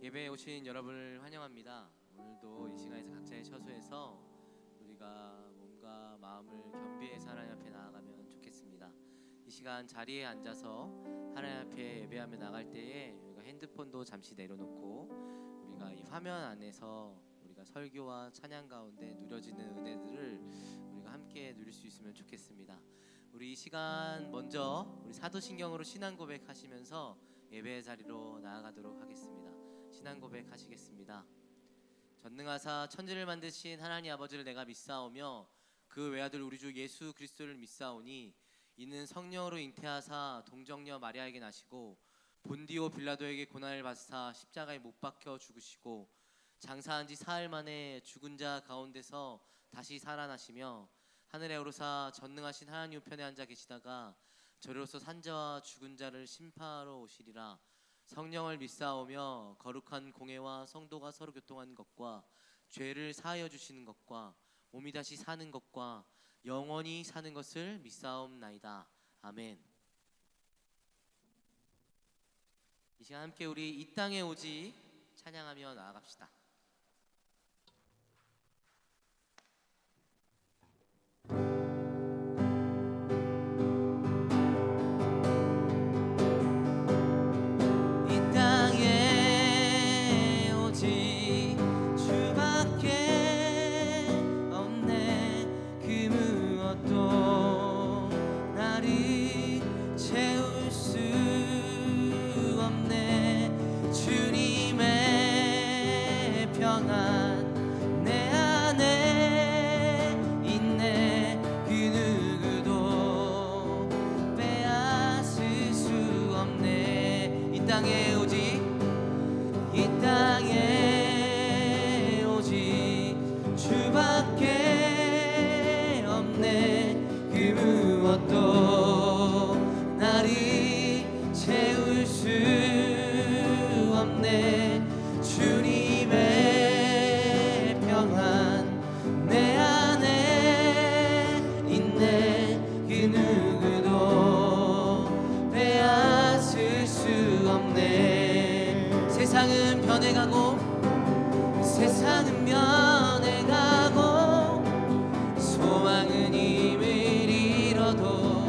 예배에 오신 여러분을 환영합니다. 오늘도 이 시간에서 각자의 처소에서 우리가 몸과 마음을 겸비해서 하나님 앞에 나아가면 좋겠습니다. 이 시간 자리에 앉아서 하나님 앞에 예배하며 나갈 때에 우리가 핸드폰도 잠시 내려놓고 우리가 이 화면 안에서 우리가 설교와 찬양 가운데 누려지는 은혜들을 우리가 함께 누릴 수 있으면 좋겠습니다. 우리 이 시간 먼저 우리 사도신경으로 신앙 고백하시면서 예배의 자리로 나아가도록 하겠습니다. 신앙 고백하시겠습니다. 전능하사 천지를 만드신 하나님 아버지를 내가 믿사오며 그 외아들 우리 주 예수 그리스도를 믿사오니 이는 성령으로 잉태하사 동정녀 마리아에게 나시고 본디오 빌라도에게 고난을 받으사 십자가에 못 박혀 죽으시고 장사한 지 사흘 만에 죽은 자 가운데서 다시 살아나시며 하늘에 오르사 전능하신 하나님 우편에 앉아 계시다가 저리로서 산자와 죽은 자를 심판하러 오시리라. 성령을 믿사오며 거룩한 공회와 성도가 서로 교통하는 것과 죄를 사하여 주시는 것과 몸이 다시 사는 것과 영원히 사는 것을 믿사옵나이다. 아멘. 이 시간 함께 우리 이 땅에 오지 찬양하며 나아갑시다. 세상은 변해가고 소망은 힘을 잃어도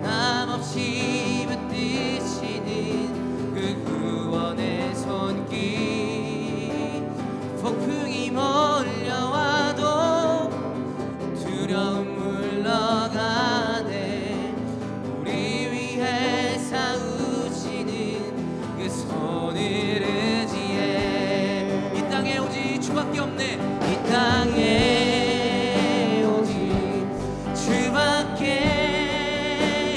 변함없이 붙드시는 그 구원의 손길. 폭풍이 몰려와도 두려움 물러가네. 우리 위해 싸우시는 그 손을 의지해. 이 땅에 오직 주밖에 없네. 이 땅에 오직 주밖에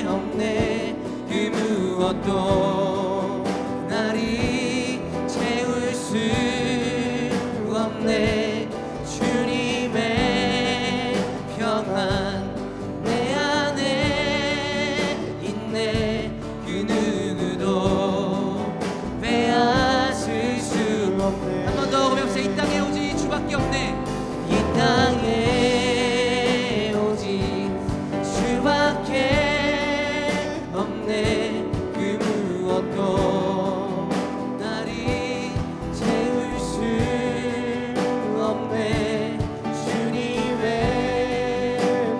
없네. 그 무엇도 나를 채울 수 없네. 주님의 평안 내 안에 있네. 그 누구도 빼앗을 수 없네. 한 번 더 고백합시다. 이 땅에 오직 주밖에 없네. 이 땅에 오직 주밖에 없네. 그 무엇도 나를 채울 수 없네. 주님의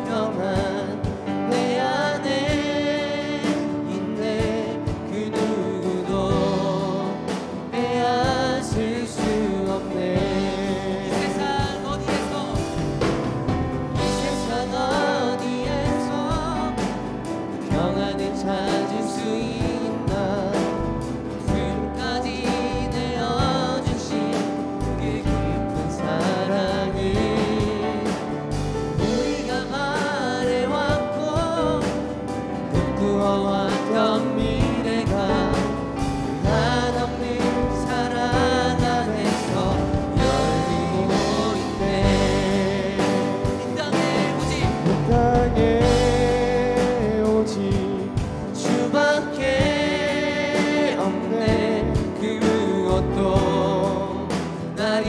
평안 내 안에 있네. 그 누구도 빼앗을 수 없네. 이 세상 어디에서 평안을 찾을 수 있나. 지금까지 내어주신 그 깊은 사랑을 우리가 말해왔고 또 꾸어왔던 미래가 한없는 사랑 안에서 열리고 있네. 이 땅에 오직 주밖에 없네. 그 무엇도 나를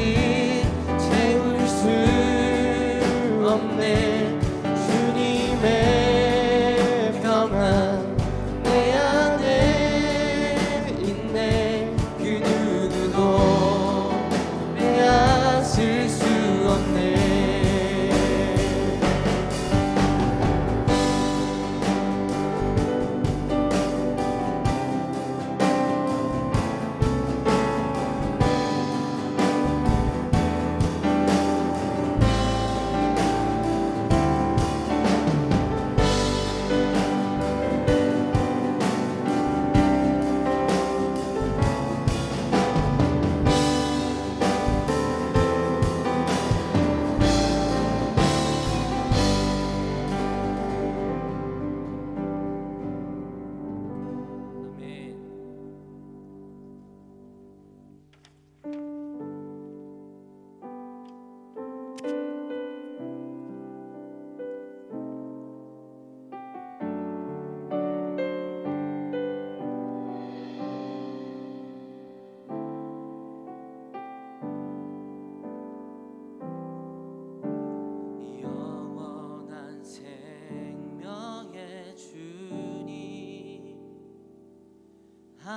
채울 수 없네. 주님의 평안 내 안에 있네. 그 누구도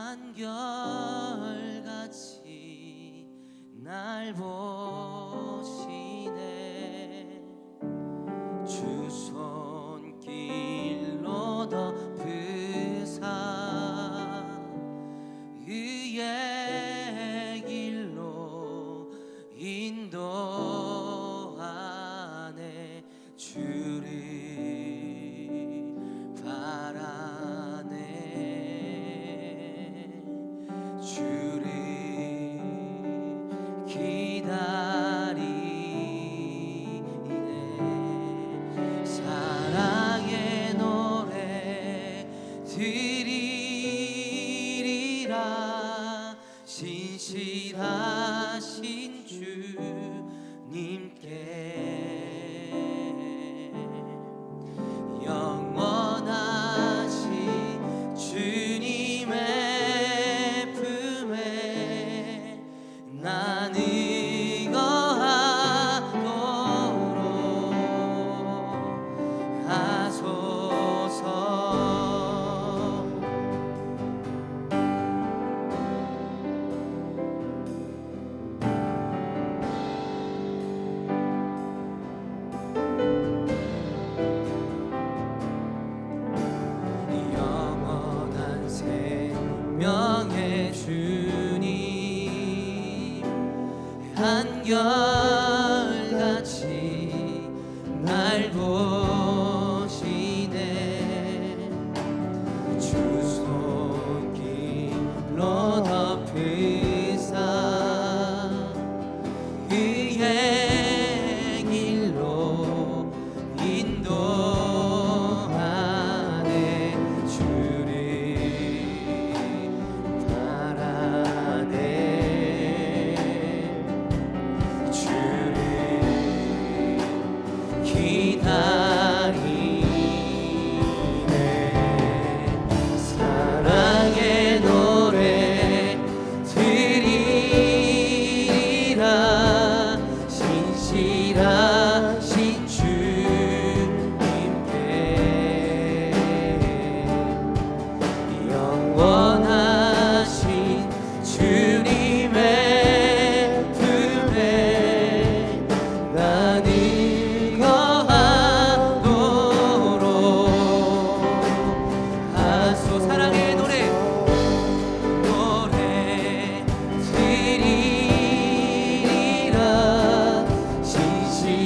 한결같이 날 보시네. 주 손길로 덮으사 의의 길로 인도하네. 주를 바라네. 주를 기다리네. 사랑의 노래 드리리라. 신실하신 주님께 영원하신 주님의 품에 난 의거하도록 하소서. 영원한 생명의 주님 한결같이 날 보시네. 주 손길로 덮으사 의의 길로 인도하네. 주를 바라네. 주를 기다리네. 사랑의 노래 드리리라. 신실하신 주님께 영원하신 주님의 품에 난 의거하도록 하소. 사랑의 노래 드리리라. 신실하신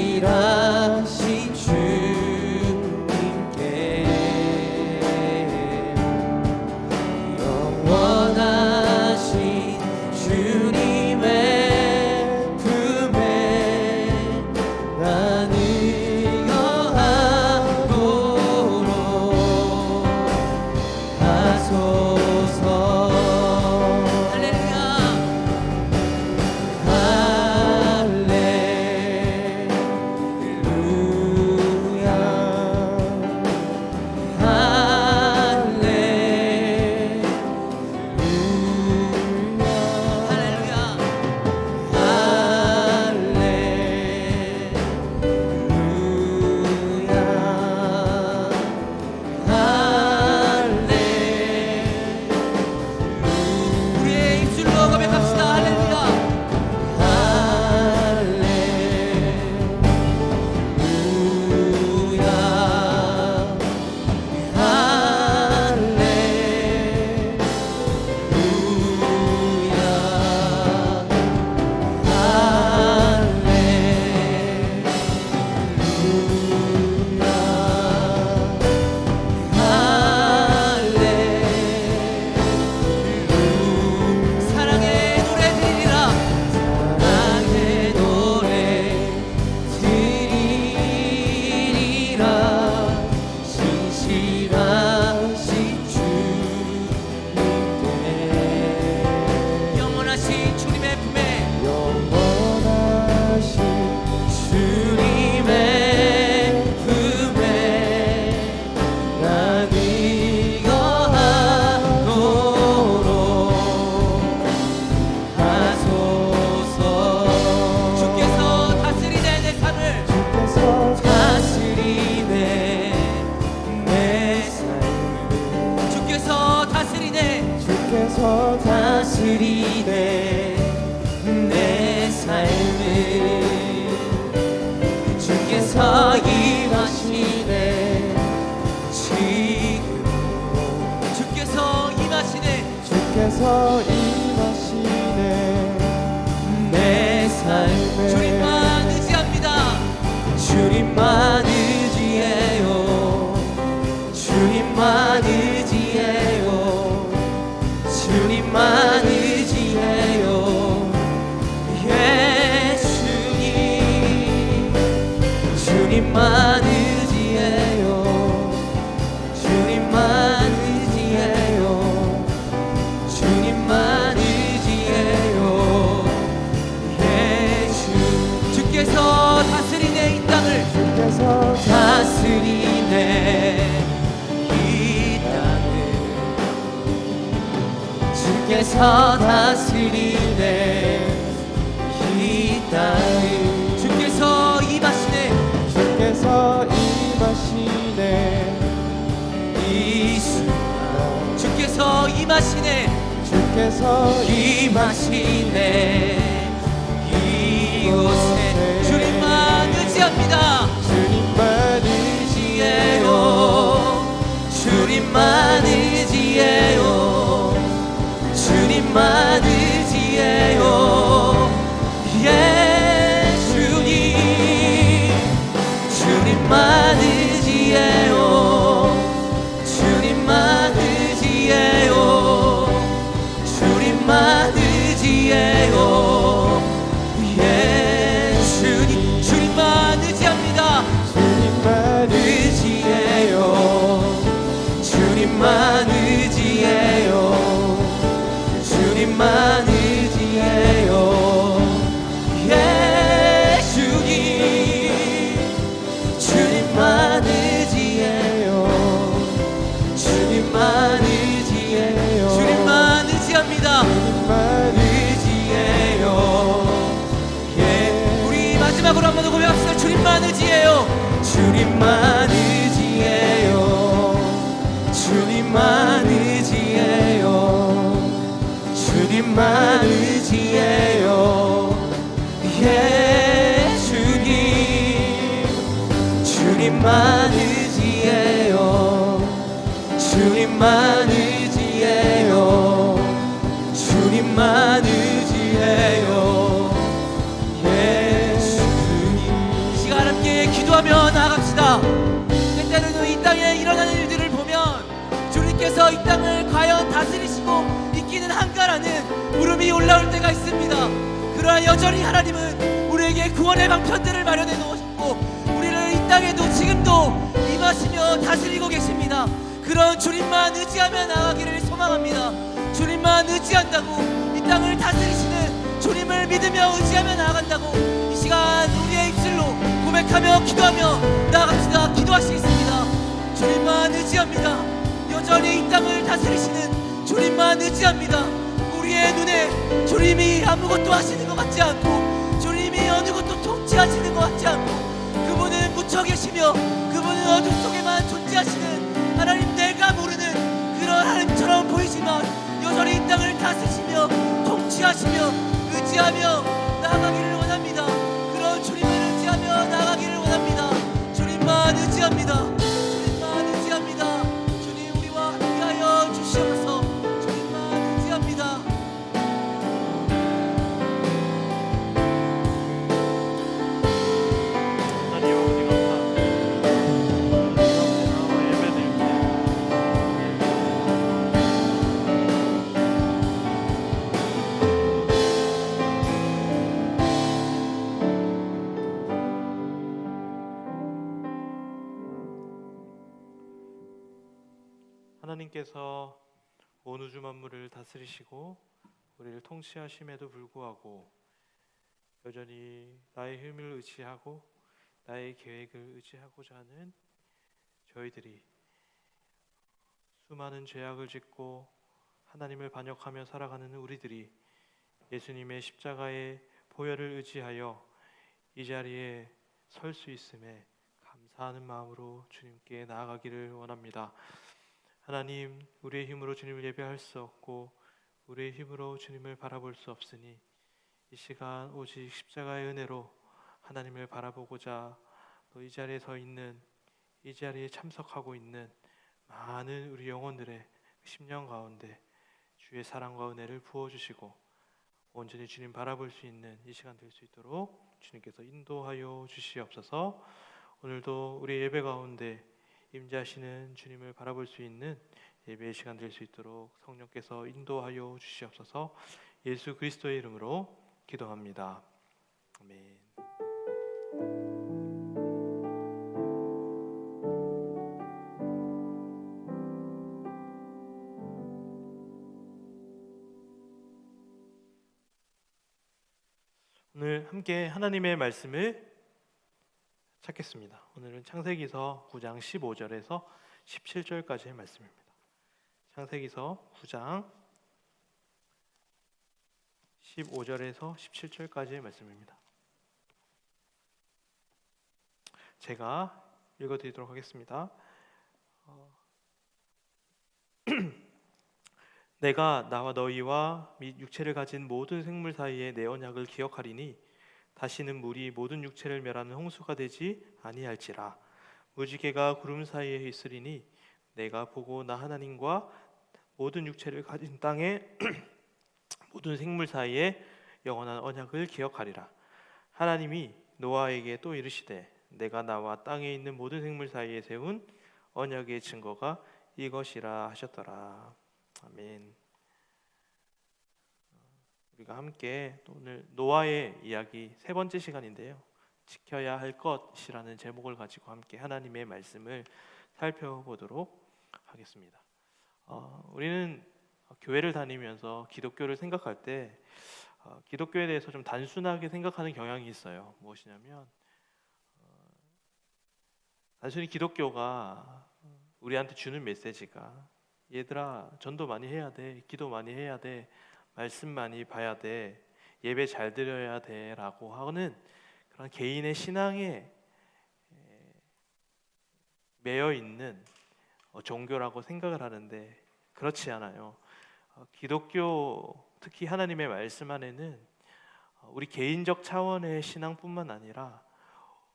주님만 의지해요. 주님만 의지해요. 주님만 의지해요. 예수 주께서 다스리네 이 땅을. 주께서 다스리네 이 땅을. 주께서 다스리네 이 땅을. 주께서 임하시네. 주께서 임하시네 이 순간. 주께서 임하시네. 주께서 임하시네 이곳에. 주님만 의지합니다. 주님만 의지해요. 주님만 의지해요. 주님만 의지해요. 예 주님. 주님만 의지해요. 주님만 의지해요. 주님만 의지해요. 예 주님. 주님만 의지합니다. 주님만 의지해요. 주님만 의지해요. 주님만 의지해요. 예 주님. 주님만 의지해요. 주님만 의지해요. 주님만 의지합니다. 주님만 의지해요. 예 우리 마지막으로 한 번 더 고백합시다. 주님만 의지해요. 주님만 의지해요. 주님만 의지해요. 주님만 의지해요. 예 주님. 주님만 의지해요. 주님만 의지해요. 주님만 의지해요. 예 주님. 이 시간 함께 기도하며 나아갑시다. 때때로는 이 땅에 일어나는 일들을 보면 주님께서 이 땅을 과연 다스리시고 이끼는 한가라는 물음이 올라올 때가 있습니다. 그러나 여전히 하나님은 우리에게 구원의 방편들을 마련해 놓으셨고 우리를 이 땅에도 지금도 임하시며 다스리고 계십니다. 그런 주님만 의지하며 나아가기를 소망합니다. 주님만 의지한다고 이 땅을 다스리시는 주님을 믿으며 의지하며 나아간다고 이 시간 우리의 입술로 고백하며 기도하며 나아갑시다. 기도하시겠습니다. 주님만 의지합니다. 여전히 이 땅을 다스리시는 주님만 의지합니다. 우리의 눈에 주님이 아무것도 하시는 것 같지 않고 주님이 어느 것도 통치하시는 것 같지 않고 그분은 묻혀 계시며 그분은 어둠 속에만 존재하시는 하나님, 내가 모르는 그런 하나님처럼 보이지만 여전히 이 땅을 다스리시며 통치하시며 의지하며 나아가기를 원합니다. 그런 주님을 의지하며 나아가기를 원합니다. 주님만 의지합니다. 주님만 의지합니다. 주님 우리와 함께하여 주시옵소서. 주님만 의지합니다. 하나님께서 온 우주 만물을 다스리시고 우리를 통치하심에도 불구하고 여전히 나의 힘을 의지하고 나의 계획을 의지하고자 하는 저희들이 수많은 죄악을 짓고 하나님을 반역하며 살아가는 우리들이 예수님의 십자가의 보혈을 의지하여 이 자리에 설 수 있음에 감사하는 마음으로 주님께 나아가기를 원합니다. 하나님, 우리의 힘으로 주님을 예배할 수 없고 우리의 힘으로 주님을 바라볼 수 없으니 이 시간 오직 십자가의 은혜로 하나님을 바라보고자 또 이 자리에 서 있는, 이 자리에 참석하고 있는 많은 우리 영혼들의 심령 가운데 주의 사랑과 은혜를 부어주시고 온전히 주님 바라볼 수 있는 이 시간 될 수 있도록 주님께서 인도하여 주시옵소서. 오늘도 우리 예배 가운데 임재하시는 주님을 바라볼 수 있는 예배의 시간 될 수 있도록 성령께서 인도하여 주시옵소서. 예수 그리스도의 이름으로 기도합니다. 아멘. 함께 하나님의 말씀을 찾겠습니다. 오늘은 창세기서 9장 15절에서 17절까지의 말씀입니다. 창세기서 9장 15절에서 17절까지의 말씀입니다. 제가 읽어드리도록 하겠습니다. 내가 나와 너희와 및 육체를 가진 모든 생물 사이에 내 언약을 기억하리니 다시는 물이 모든 육체를 멸하는 홍수가 되지 아니할지라. 무지개가 구름 사이에 있으리니 내가 보고 나 하나님과 모든 육체를 가진 땅의 모든 생물 사이에 영원한 언약을 기억하리라. 하나님이 노아에게 또 이르시되 내가 나와 땅에 있는 모든 생물 사이에 세운 언약의 증거가 이것이라 하셨더라. 아멘. 우리가 함께 오늘 노아의 이야기 세 번째 시간인데요. 지켜야 할 것이라는 제목을 가지고 함께 하나님의 말씀을 살펴보도록 하겠습니다. 우리는 교회를 다니면서 기독교를 생각할 때 기독교에 대해서 좀 단순하게 생각하는 경향이 있어요. 무엇이냐면 단순히 기독교가 우리한테 주는 메시지가 얘들아 전도 많이 해야 돼, 기도 많이 해야 돼, 말씀 많이 봐야 돼, 예배 잘 드려야 돼 라고 하는 그런 개인의 신앙에 매여 있는 종교라고 생각을 하는데 그렇지 않아요. 기독교 특히 하나님의 말씀 안에는 우리 개인적 차원의 신앙뿐만 아니라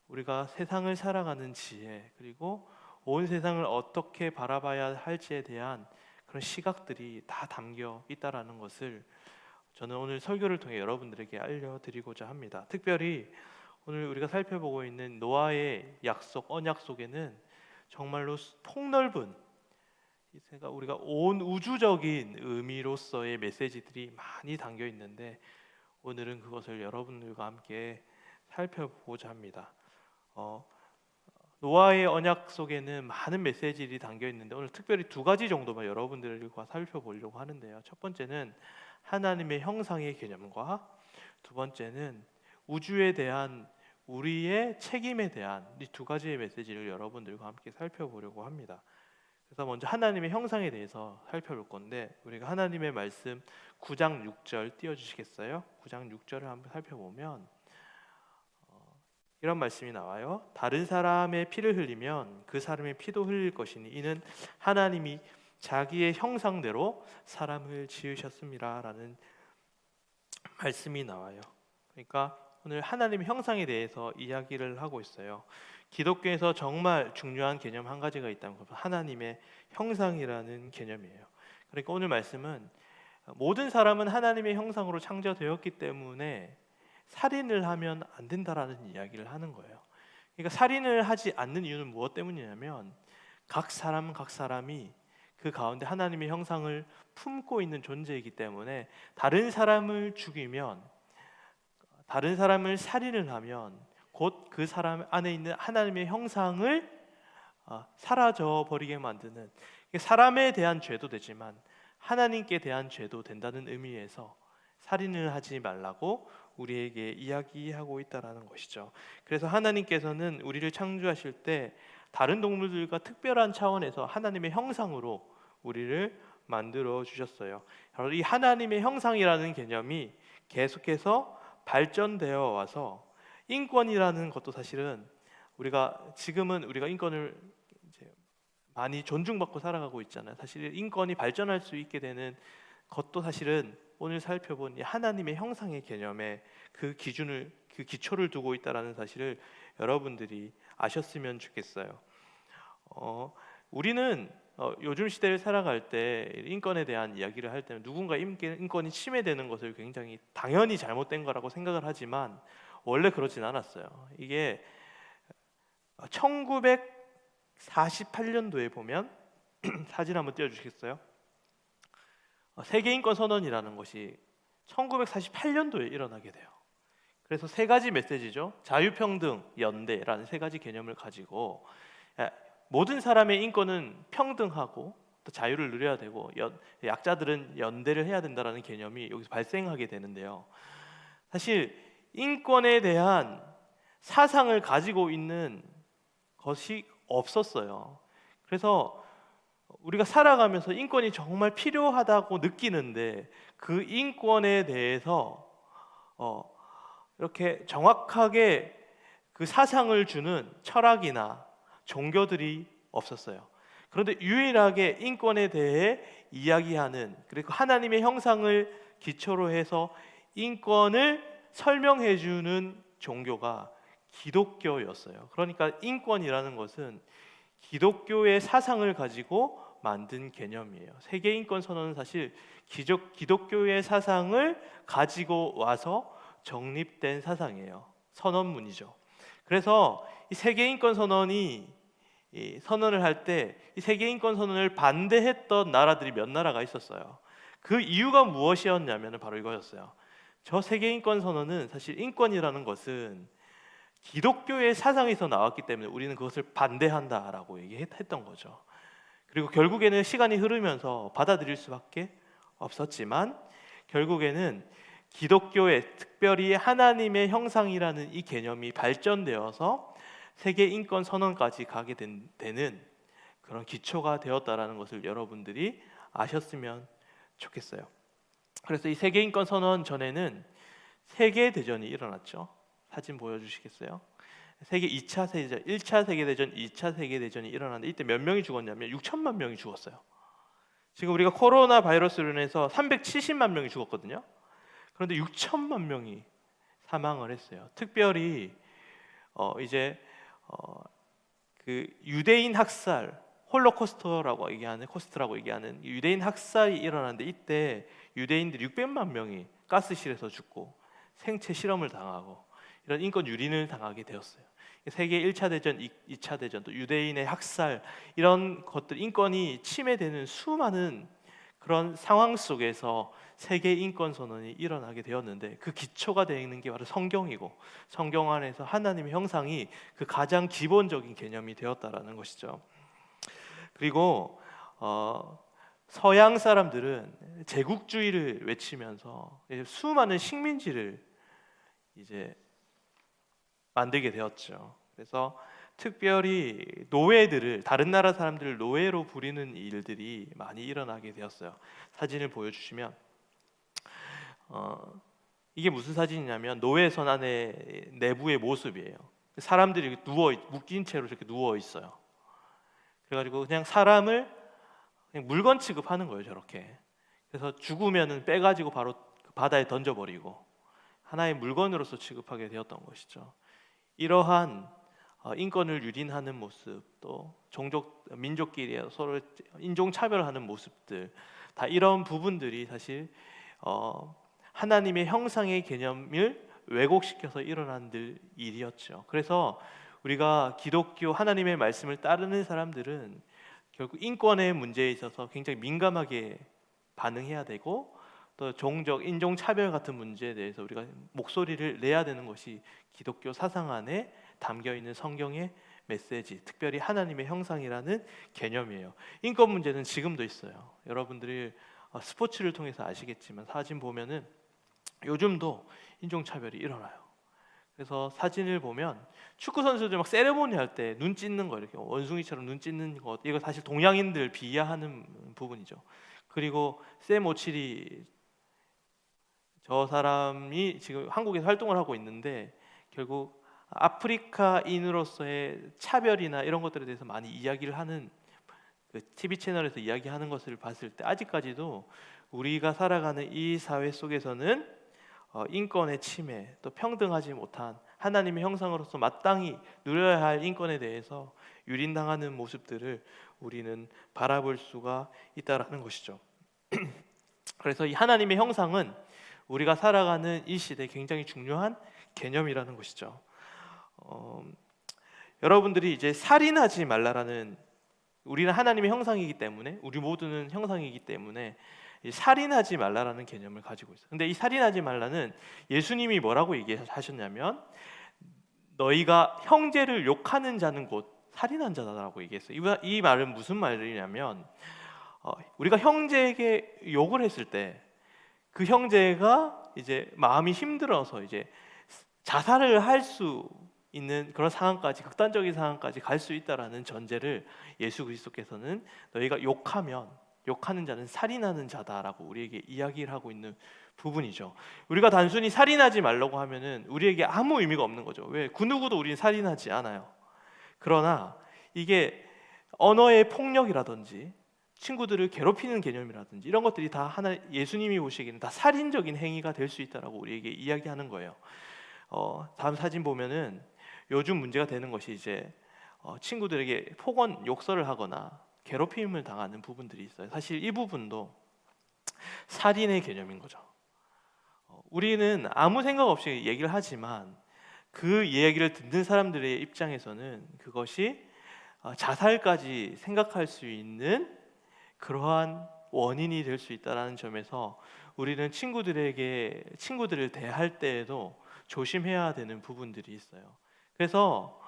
우리가 세상을 살아가는 지혜 그리고 온 세상을 어떻게 바라봐야 할지에 대한 그런 시각들이 다 담겨 있다라는 것을 저는 오늘 설교를 통해 여러분들에게 알려드리고자 합니다. 특별히 오늘 우리가 살펴보고 있는 노아의 약속, 언약 속에는 정말로 폭넓은 우리가 온 우주적인 의미로서의 메시지들이 많이 담겨 있는데 오늘은 그것을 여러분들과 함께 살펴보고자 합니다. 노아의 언약 속에는 많은 메시지들이 담겨 있는데 오늘 특별히 두 가지 정도만 여러분들과 살펴보려고 하는데요. 첫 번째는 하나님의 형상의 개념과 두 번째는 우주에 대한 우리의 책임에 대한 이 두 가지의 메시지를 여러분들과 함께 살펴보려고 합니다. 그래서 먼저 하나님의 형상에 대해서 살펴볼 건데 우리가 하나님의 말씀 9장 6절 띄워주시겠어요? 9장 6절을 한번 살펴보면 이런 말씀이 나와요. 다른 사람의 피를 흘리면 그 사람의 피도 흘릴 것이니 이는 하나님이 자기의 형상대로 사람을 지으셨습니다 라는 말씀이 나와요. 그러니까 오늘 하나님의 형상에 대해서 이야기를 하고 있어요. 기독교에서 정말 중요한 개념 한 가지가 있다면 그것은 하나님의 형상이라는 개념이에요. 그러니까 오늘 말씀은 모든 사람은 하나님의 형상으로 창조되었기 때문에 살인을 하면 안 된다라는 이야기를 하는 거예요. 그러니까 살인을 하지 않는 이유는 무엇 때문이냐면 각 사람이 그 가운데 하나님의 형상을 품고 있는 존재이기 때문에 다른 사람을 죽이면 다른 사람을 살인을 하면 곧 그 사람 안에 있는 하나님의 형상을 사라져 버리게 만드는 사람에 대한 죄도 되지만 하나님께 대한 죄도 된다는 의미에서 살인을 하지 말라고 우리에게 이야기하고 있다라는 것이죠. 그래서 하나님께서는 우리를 창조하실 때 다른 동물들과 특별한 차원에서 하나님의 형상으로 우리를 만들어 주셨어요. 이 하나님의 형상이라는 개념이 계속해서 발전되어 와서 인권이라는 것도 사실은 지금은 우리가 인권을 이제 많이 존중받고 살아가고 있잖아요. 사실 인권이 발전할 수 있게 되는 것도 사실은 오늘 살펴본 이 하나님의 형상의 개념에 그 기초를 두고 있다라는 사실을 여러분들이 아셨으면 좋겠어요. 우리는 요즘 시대를 살아갈 때 인권에 대한 이야기를 할 때는 누군가 인권이 침해되는 것을 굉장히 당연히 잘못된 거라고 생각을 하지만 원래 그러진 않았어요. 이게 1948년도에 보면 사진 한번 띄워주시겠어요? 세계인권 선언이라는 것이 1948년도에 일어나게 돼요. 그래서 세 가지 메시지죠. 자유평등, 연대라는 세 가지 개념을 가지고 모든 사람의 인권은 평등하고 또 자유를 누려야 되고 약자들은 연대를 해야 된다라는 개념이 여기서 발생하게 되는데요. 사실 인권에 대한 사상을 가지고 있는 것이 없었어요. 그래서 우리가 살아가면서 인권이 정말 필요하다고 느끼는데 그 인권에 대해서 이렇게 정확하게 그 사상을 주는 철학이나 종교들이 없었어요. 그런데 유일하게 인권에 대해 이야기하는, 그리고 하나님의 형상을 기초로 해서 인권을 설명해 주는 종교가 기독교였어요. 그러니까 인권이라는 것은 기독교의 사상을 가지고 만든 개념이에요. 세계 인권 선언은 사실 기독교의 사상을 가지고 와서 정립된 사상이에요. 선언문이죠. 그래서 이 세계 인권 선언이 선언을 할 때 이 세계 인권 선언을 반대했던 나라들이 몇 나라가 있었어요. 그 이유가 무엇이었냐면 바로 이거였어요. 저 세계 인권 선언은 사실 인권이라는 것은 기독교의 사상에서 나왔기 때문에 우리는 그것을 반대한다라고 얘기했던 거죠. 그리고 결국에는 시간이 흐르면서 받아들일 수밖에 없었지만 결국에는 기독교의, 특별히 하나님의 형상이라는 이 개념이 발전되어서 세계 인권 선언까지 가게 되는 그런 기초가 되었다라는 것을 여러분들이 아셨으면 좋겠어요. 그래서 이 세계 인권 선언 전에는 세계 대전이 일어났죠. 사진 보여주시겠어요? 세계 2차 세계대전, 1차 세계대전, 2차 세계대전이 일어났는데 이때 몇 명이 죽었냐면 6천만 명이 죽었어요. 지금 우리가 코로나 바이러스로 인해서 370만 명이 죽었거든요. 그런데 6천만 명이 사망을 했어요. 특별히 그 유대인 학살, 홀로코스트라고 얘기하는 유대인 학살이 일어났는데 이때 유대인들이 600만 명이 가스실에서 죽고 생체 실험을 당하고 이런 인권 유린을 당하게 되었어요. 세계 1차 대전, 2차 대전, 또 유대인의 학살, 이런 것들, 인권이 침해되는 수많은 그런 상황 속에서 세계 인권 선언이 일어나게 되었는데 그 기초가 되어 있는 게 바로 성경이고 성경 안에서 하나님의 형상이 그 가장 기본적인 개념이 되었다라는 것이죠. 그리고 서양 사람들은 제국주의를 외치면서 수많은 식민지를 이제 만들게 되었죠. 그래서 특별히 노예들을, 다른 나라 사람들을 노예로 부리는 일들이 많이 일어나게 되었어요. 사진을 보여주시면 이게 무슨 사진이냐면 노예선 안에 내부의 모습이에요. 사람들이 묶인 채로 이렇게 누워 있어요. 그래가지고 그냥 사람을 그냥 물건 취급하는 거예요, 저렇게. 그래서 죽으면은 빼가지고 바로 바다에 던져버리고 하나의 물건으로서 취급하게 되었던 것이죠. 이러한 인권을 유린하는 모습, 또 민족끼리 서로 인종차별하는 모습들, 다 이런 부분들이 사실 하나님의 형상의 개념을 왜곡시켜서 일어난 일이었죠. 그래서 우리가 기독교 하나님의 말씀을 따르는 사람들은 결국 인권의 문제에 있어서 굉장히 민감하게 반응해야 되고 또 인종차별 같은 문제에 대해서 우리가 목소리를 내야 되는 것이 기독교 사상 안에 담겨있는 성경의 메시지, 특별히 하나님의 형상이라는 개념이에요. 인권 문제는 지금도 있어요. 여러분들이 스포츠를 통해서 아시겠지만 사진 보면은 요즘도 인종차별이 일어나요. 그래서 사진을 보면 축구 선수들 막 세레모니 할 때 눈 찢는 거, 이렇게 원숭이처럼 눈 찢는 것, 이거 사실 동양인들 비하하는 부분이죠. 그리고 샘 오칠이, 저 사람이 지금 한국에서 활동을 하고 있는데 결국 아프리카인으로서의 차별이나 이런 것들에 대해서 많이 이야기를 하는 그 TV 채널에서 이야기하는 것을 봤을 때 아직까지도 우리가 살아가는 이 사회 속에서는 인권의 침해, 또 평등하지 못한 하나님의 형상으로서 마땅히 누려야 할 인권에 대해서 유린당하는 모습들을 우리는 바라볼 수가 있다라는 것이죠. 그래서 이 하나님의 형상은 우리가 살아가는 이 시대에 굉장히 중요한 개념이라는 것이죠. 여러분들이 이제 살인하지 말라라는, 우리는 하나님의 형상이기 때문에, 우리 모두는 형상이기 때문에 살인하지 말라라는 개념을 가지고 있어요. 근데 이 살인하지 말라는 예수님이 뭐라고 얘기하셨냐면 너희가 형제를 욕하는 자는 곧 살인한 자다라고 얘기했어요. 이 말은 무슨 말이냐면 우리가 형제에게 욕을 했을 때 그 형제가 이제 마음이 힘들어서 이제 자살을 할 수 있는 그런 상황까지, 극단적인 상황까지 갈 수 있다라는 전제를 예수 그리스도께서는 너희가 욕하는 자는 살인하는 자다라고 우리에게 이야기를 하고 있는 부분이죠. 우리가 단순히 살인하지 말라고 하면은 우리에게 아무 의미가 없는 거죠. 왜? 그 누구도 우리는 살인하지 않아요. 그러나 이게 언어의 폭력이라든지 친구들을 괴롭히는 개념이라든지 이런 것들이 다 하나 예수님이 보시기에는 다 살인적인 행위가 될 수 있다라고 우리에게 이야기하는 거예요. 다음 사진 보면은 요즘 문제가 되는 것이 이제 친구들에게 폭언, 욕설을 하거나 괴롭힘을 당하는 부분들이 있어요. 사실 이 부분도 살인의 개념인 거죠. 우리는 아무 생각 없이 얘기를 하지만 그 이야기를 듣는 사람들의 입장에서는 그것이 자살까지 생각할 수 있는 그러한 원인이 될 수 있다는 점에서 우리는 친구들을 대할 때에도 조심해야 되는 부분들이 있어요. 그래서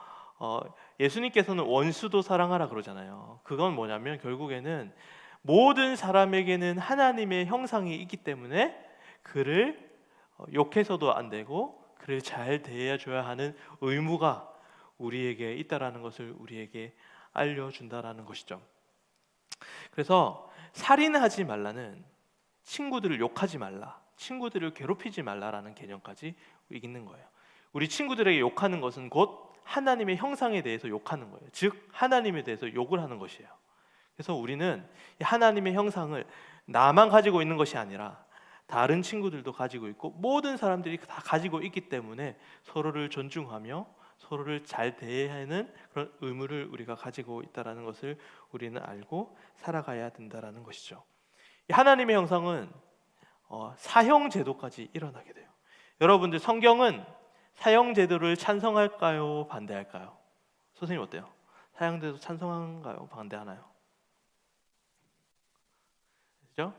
예수님께서는 원수도 사랑하라 그러잖아요. 그건 뭐냐면 결국에는 모든 사람에게는 하나님의 형상이 있기 때문에 그를 욕해서도 안 되고 그를 잘 대해줘야 하는 의무가 우리에게 있다라는 것을 우리에게 알려준다라는 것이죠. 그래서 살인하지 말라는 친구들을 욕하지 말라, 친구들을 괴롭히지 말라라는 개념까지 있는 거예요. 우리 친구들에게 욕하는 것은 곧 하나님의 형상에 대해서 욕하는 거예요. 즉 하나님에 대해서 욕을 하는 것이에요. 그래서 우리는 하나님의 형상을 나만 가지고 있는 것이 아니라 다른 친구들도 가지고 있고 모든 사람들이 다 가지고 있기 때문에 서로를 존중하며 서로를 잘 대해야 하는 그런 의무를 우리가 가지고 있다는 것을 우리는 알고 살아가야 된다는 것이죠. 하나님의 형상은 사형제도까지 일어나게 돼요. 여러분들 성경은 사형제도를 찬성할까요? 반대할까요? 선생님 어때요? 사형제도 찬성한가요? 반대하나요? 그렇죠?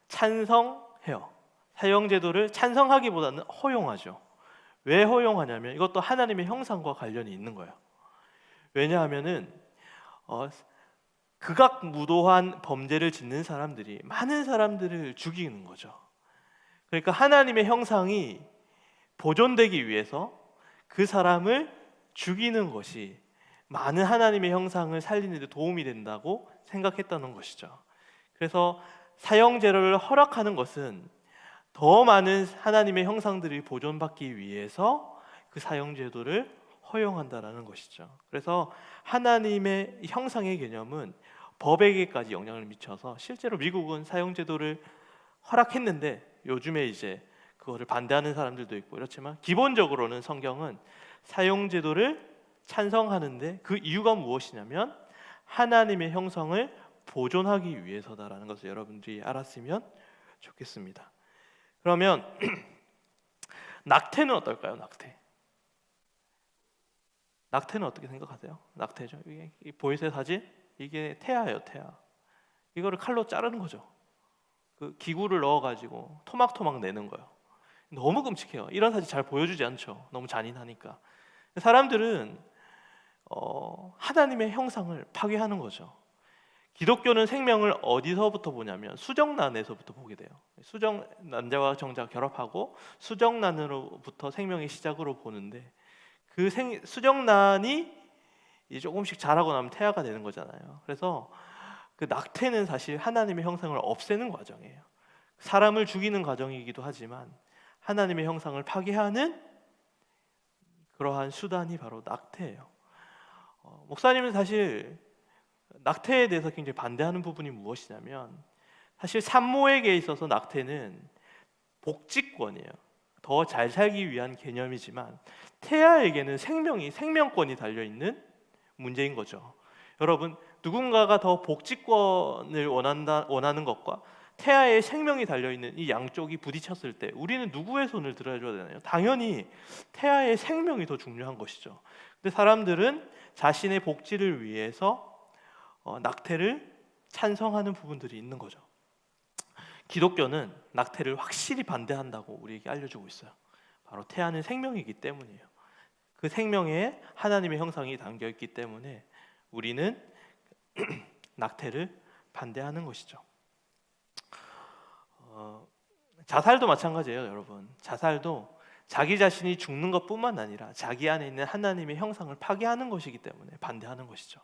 찬성해요. 사형제도를 찬성하기보다는 허용하죠. 왜 허용하냐면 이것도 하나님의 형상과 관련이 있는 거예요. 왜냐하면은 극악무도한 범죄를 짓는 사람들이 많은 사람들을 죽이는 거죠. 그러니까 하나님의 형상이 보존되기 위해서 그 사람을 죽이는 것이 많은 하나님의 형상을 살리는 데 도움이 된다고 생각했다는 것이죠. 그래서 사형제도를 허락하는 것은 더 많은 하나님의 형상들이 보존받기 위해서 그 사형제도를 허용한다라는 것이죠. 그래서 하나님의 형상의 개념은 법에게까지 영향을 미쳐서 실제로 미국은 사형제도를 허락했는데 요즘에 이제 그거를 반대하는 사람들도 있고 그렇지만 기본적으로는 성경은 사형제도를 찬성하는데 그 이유가 무엇이냐면 하나님의 형상을 보존하기 위해서다라는 것을 여러분들이 알았으면 좋겠습니다. 그러면 낙태는 어떨까요? 낙태는 어떻게 생각하세요? 낙태죠. 이게 보이세요 사진? 이게 태아예요, 태아. 이거를 칼로 자르는 거죠. 그 기구를 넣어가지고 토막토막 내는 거예요. 너무 끔찍해요. 이런 사진 잘 보여주지 않죠. 너무 잔인하니까. 사람들은 하나님의 형상을 파괴하는 거죠. 기독교는 생명을 어디서부터 보냐면 수정란에서부터 보게 돼요. 남자와 정자가 결합하고 수정란으로부터 생명의 시작으로 보는데 그 수정란이 이제 조금씩 자라고 나면 태아가 되는 거잖아요. 그래서 그 낙태는 사실 하나님의 형상을 없애는 과정이에요. 사람을 죽이는 과정이기도 하지만 하나님의 형상을 파괴하는 그러한 수단이 바로 낙태예요. 목사님은 사실 낙태에 대해서 굉장히 반대하는 부분이 무엇이냐면 사실 산모에게 있어서 낙태는 복지권이에요. 더 잘 살기 위한 개념이지만 태아에게는 생명권이 달려있는 문제인 거죠. 여러분 누군가가 더 복지권을 원하는 것과 태아의 생명이 달려있는 이 양쪽이 부딪혔을 때 우리는 누구의 손을 들어줘야 되나요? 당연히 태아의 생명이 더 중요한 것이죠. 근데 사람들은 자신의 복지를 위해서 낙태를 찬성하는 부분들이 있는 거죠. 기독교는 낙태를 확실히 반대한다고 우리에게 알려주고 있어요. 바로 태아는 생명이기 때문이에요. 그 생명에 하나님의 형상이 담겨있기 때문에 우리는 낙태를 반대하는 것이죠. 자살도 마찬가지예요, 여러분. 자살도 자기 자신이 죽는 것뿐만 아니라 자기 안에 있는 하나님의 형상을 파괴하는 것이기 때문에 반대하는 것이죠.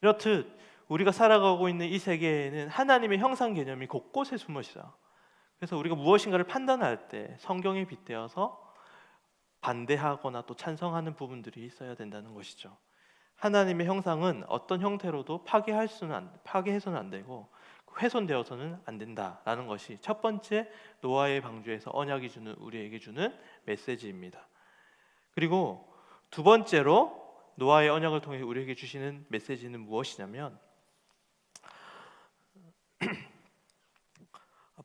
이렇듯 우리가 살아가고 있는 이 세계에는 하나님의 형상 개념이 곳곳에 숨어 있어요. 그래서 우리가 무엇인가를 판단할 때 성경에 빗대어서 반대하거나 또 찬성하는 부분들이 있어야 된다는 것이죠. 하나님의 형상은 어떤 형태로도 파괴해서는 안 되고 훼손되어서는 안 된다라는 것이 첫 번째 노아의 방주에서 언약이 주는 우리에게 주는 메시지입니다. 그리고 두 번째로 노아의 언약을 통해 우리에게 주시는 메시지는 무엇이냐면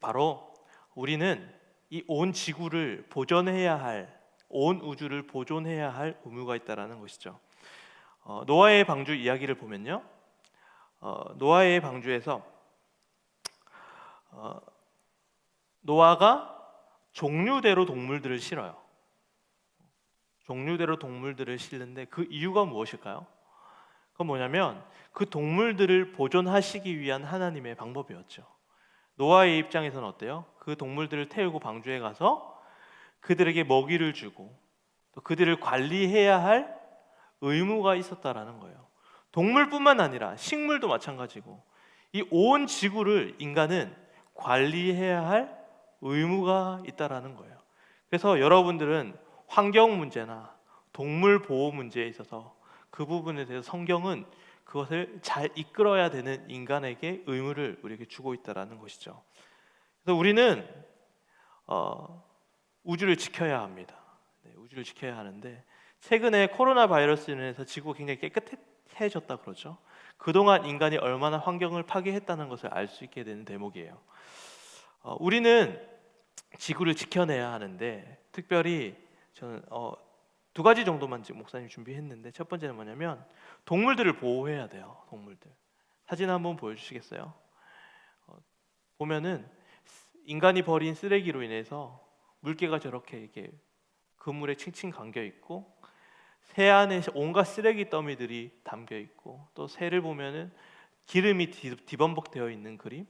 바로 우리는 이 온 지구를 보존해야 할, 온 우주를 보존해야 할 의무가 있다라는 것이죠. 노아의 방주 이야기를 보면요, 노아의 방주에서 노아가 종류대로 동물들을 실어요. 종류대로 동물들을 실는데 그 이유가 무엇일까요? 그건 뭐냐면 그 동물들을 보존하시기 위한 하나님의 방법이었죠. 노아의 입장에서는 어때요? 그 동물들을 태우고 방주에 가서 그들에게 먹이를 주고 또 그들을 관리해야 할 의무가 있었다라는 거예요. 동물뿐만 아니라 식물도 마찬가지고 이 온 지구를 인간은 관리해야 할 의무가 있다라는 거예요. 그래서 여러분들은 환경 문제나 동물 보호 문제에 있어서 그 부분에 대해서 성경은 그것을 잘 이끌어야 되는 인간에게 의무를 우리에게 주고 있다라는 것이죠. 그래서 우리는 우주를 지켜야 합니다. 네, 우주를 지켜야 하는데 최근에 코로나 바이러스로 인해서 지구가 굉장히 깨끗해졌다 그러죠. 그동안 인간이 얼마나 환경을 파괴했다는 것을 알 수 있게 되는 대목이에요. 우리는 지구를 지켜내야 하는데 특별히 저는 두 가지 정도만 지금 목사님 준비했는데 첫 번째는 뭐냐면 동물들을 보호해야 돼요. 동물들 사진 한번 보여주시겠어요? 보면은 인간이 버린 쓰레기로 인해서 물개가 저렇게 이렇게 그물에 칭칭 감겨 있고 새 안에 온갖 쓰레기 더미들이 담겨 있고 또 새를 보면은 기름이 뒤범벅되어 있는 그림.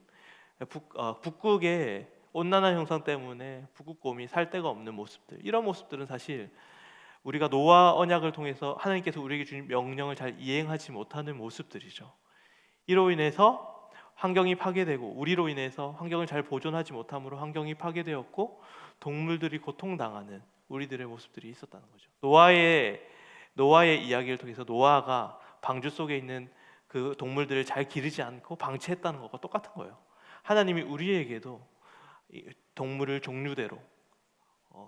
북극의 온난화 현상 때문에 북극곰이 살 데가 없는 모습들, 이런 모습들은 사실 우리가 노아 언약을 통해서 하나님께서 우리에게 주신 명령을 잘 이행하지 못하는 모습들이죠. 이로 인해서 환경이 파괴되고 우리로 인해서 환경을 잘 보존하지 못함으로 환경이 파괴되었고 동물들이 고통당하는 우리들의 모습들이 있었다는 거죠. 노아의 이야기를 통해서 노아가 방주 속에 있는 그 동물들을 잘 기르지 않고 방치했다는 것과 똑같은 거예요. 하나님이 우리에게도 동물을 종류대로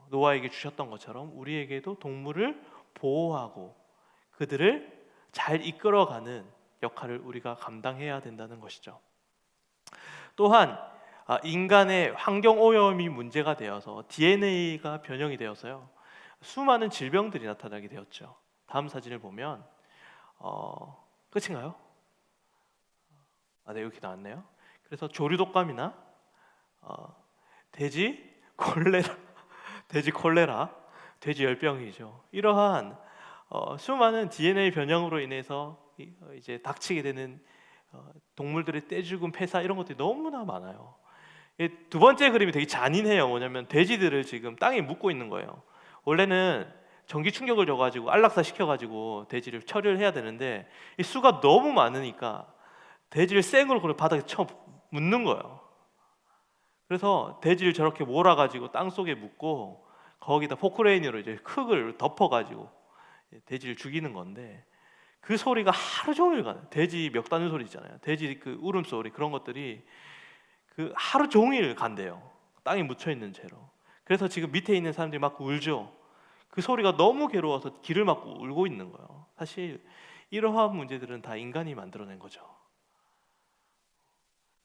노아에게 주셨던 것처럼 우리에게도 동물을 보호하고 그들을 잘 이끌어가는 역할을 우리가 감당해야 된다는 것이죠. 또한 인간의 환경 오염이 문제가 되어서 DNA가 변형이 되어서요 수많은 질병들이 나타나게 되었죠. 다음 사진을 보면 끝인가요? 네, 이렇게 나왔네요. 그래서 조류독감이나 돼지 콜레라, 돼지 열병이죠. 이러한 수많은 DNA 변형으로 인해서 이제 닥치게 되는 동물들의 떼죽음, 폐사 이런 것들이 너무나 많아요. 두 번째 그림이 되게 잔인해요. 뭐냐면 돼지들을 지금 땅에 묻고 있는 거예요. 원래는 전기 충격을 줘가지고 안락사 시켜가지고 돼지를 처리를 해야 되는데 이 수가 너무 많으니까 돼지를 생으로 그냥 바닥에 쳐 묻는 거예요. 그래서 돼지를 저렇게 몰아가지고 땅 속에 묻고 거기다 포크레인으로 이제 흙을 덮어가지고 돼지를 죽이는 건데 그 소리가 하루 종일 가요. 돼지 멱 다는 소리 있잖아요. 돼지 그 울음소리 그런 것들이 그 하루 종일 간대요. 땅에 묻혀 있는 채로. 그래서 지금 밑에 있는 사람들이 막 울죠. 그 소리가 너무 괴로워서 귀를 막고 울고 있는 거예요. 사실 이러한 문제들은 다 인간이 만들어낸 거죠.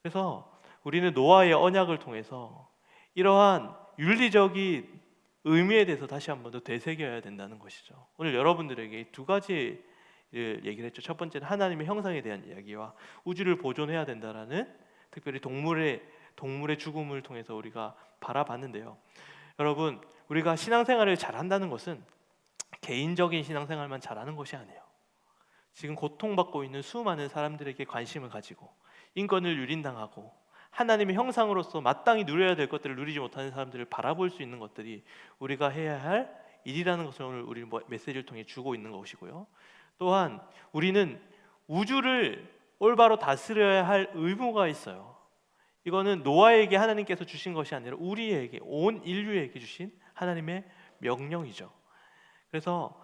그래서 우리는 노아의 언약을 통해서 이러한 윤리적인 의미에 대해서 다시 한 번 더 되새겨야 된다는 것이죠. 오늘 여러분들에게 두 가지 얘기를 했죠. 첫 번째는 하나님의 형상에 대한 이야기와 우주를 보존해야 된다라는 특별히 동물의 죽음을 통해서 우리가 바라봤는데요. 여러분, 우리가 신앙생활을 잘한다는 것은 개인적인 신앙생활만 잘하는 것이 아니에요. 지금 고통받고 있는 수많은 사람들에게 관심을 가지고 인권을 유린당하고 하나님의 형상으로서 마땅히 누려야 될 것들을 누리지 못하는 사람들을 바라볼 수 있는 것들이 우리가 해야 할 일이라는 것을 오늘 우리 메시지를 통해 주고 있는 것이고요. 또한 우리는 우주를 올바로 다스려야 할 의무가 있어요. 이거는 노아에게 하나님께서 주신 것이 아니라 우리에게, 온 인류에게 주신 하나님의 명령이죠. 그래서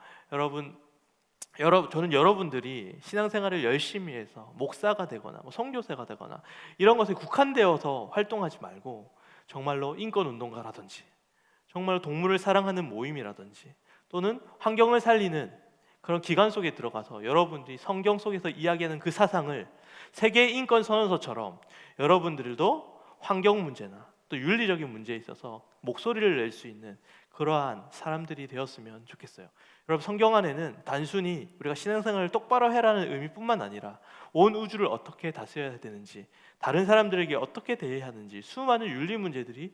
저는 여러분들이 신앙생활을 열심히 해서 목사가 되거나 선교사가 되거나 이런 것에 국한되어서 활동하지 말고 정말로 인권운동가라든지 정말로 동물을 사랑하는 모임이라든지 또는 환경을 살리는 그런 기관 속에 들어가서 여러분들이 성경 속에서 이야기하는 그 사상을 세계 인권 선언서처럼 여러분들도 환경 문제나 또 윤리적인 문제에 있어서 목소리를 낼 수 있는 그러한 사람들이 되었으면 좋겠어요. 여러분, 성경 안에는 단순히 우리가 신앙생활을 똑바로 해라는 의미뿐만 아니라 온 우주를 어떻게 다스려야 되는지, 다른 사람들에게 어떻게 대해야 하는지 수많은 윤리 문제들이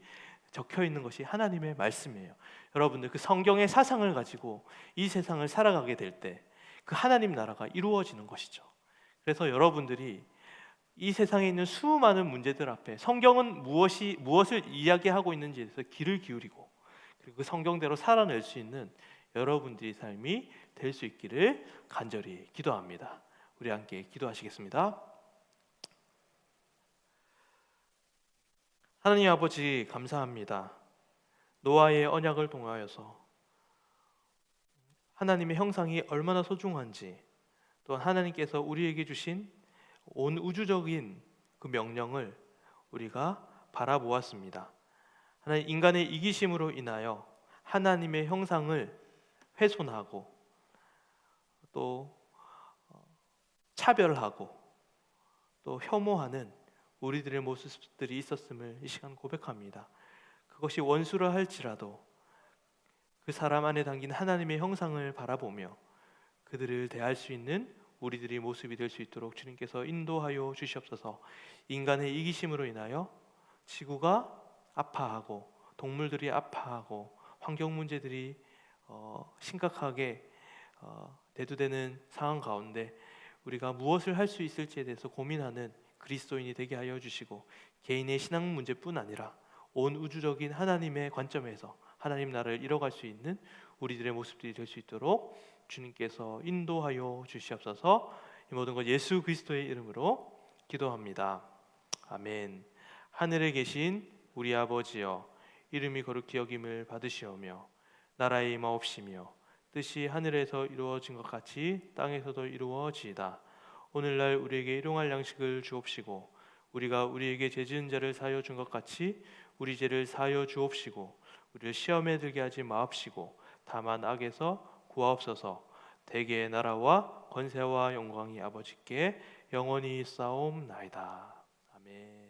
적혀 있는 것이 하나님의 말씀이에요. 여러분들, 그 성경의 사상을 가지고 이 세상을 살아가게 될 때 그 하나님 나라가 이루어지는 것이죠. 그래서 여러분들이 이 세상에 있는 수많은 문제들 앞에 성경은 무엇을 이야기하고 있는지에 대해서 귀를 기울이고 그리고 그 성경대로 살아낼 수 있는 여러분들의 삶이 될 수 있기를 간절히 기도합니다. 우리 함께 기도하시겠습니다. 하나님 아버지, 감사합니다. 노아의 언약을 통하여서 하나님의 형상이 얼마나 소중한지, 또한 하나님께서 우리에게 주신 온 우주적인 그 명령을 우리가 바라보았습니다. 하나님, 인간의 이기심으로 인하여 하나님의 형상을 훼손하고 또 차별하고 또 혐오하는 우리들의 모습들이 있었음을 이 시간 고백합니다. 그것이 원수라 할지라도 그 사람 안에 담긴 하나님의 형상을 바라보며 그들을 대할 수 있는 우리들의 모습이 될 수 있도록 주님께서 인도하여 주시옵소서. 인간의 이기심으로 인하여 지구가 아파하고 동물들이 아파하고 환경 문제들이 심각하게 대두되는 상황 가운데 우리가 무엇을 할 수 있을지에 대해서 고민하는 그리스도인이 되게 하여 주시고, 개인의 신앙 문제뿐 아니라 온 우주적인 하나님의 관점에서 하나님 나라를 이뤄갈 수 있는 우리들의 모습들이 될 수 있도록 주님께서 인도하여 주시옵소서. 이 모든 것 예수 그리스도의 이름으로 기도합니다. 아멘. 하늘에 계신 우리 아버지여, 이름이 거룩히 여김을 받으시오며 나라의 임하옵시며 뜻이 하늘에서 이루어진 것 같이 땅에서도 이루어지이다. 오늘날 우리에게 일용할 양식을 주옵시고 우리가 우리에게 죄 지은 자를 사하여 준 것 같이 우리 죄를 사하여 주옵시고 우리를 시험에 들게 하지 마옵시고 다만 악에서 구하옵소서. 대개의 나라와 권세와 영광이 아버지께 영원히 있사옵나이다. 아멘.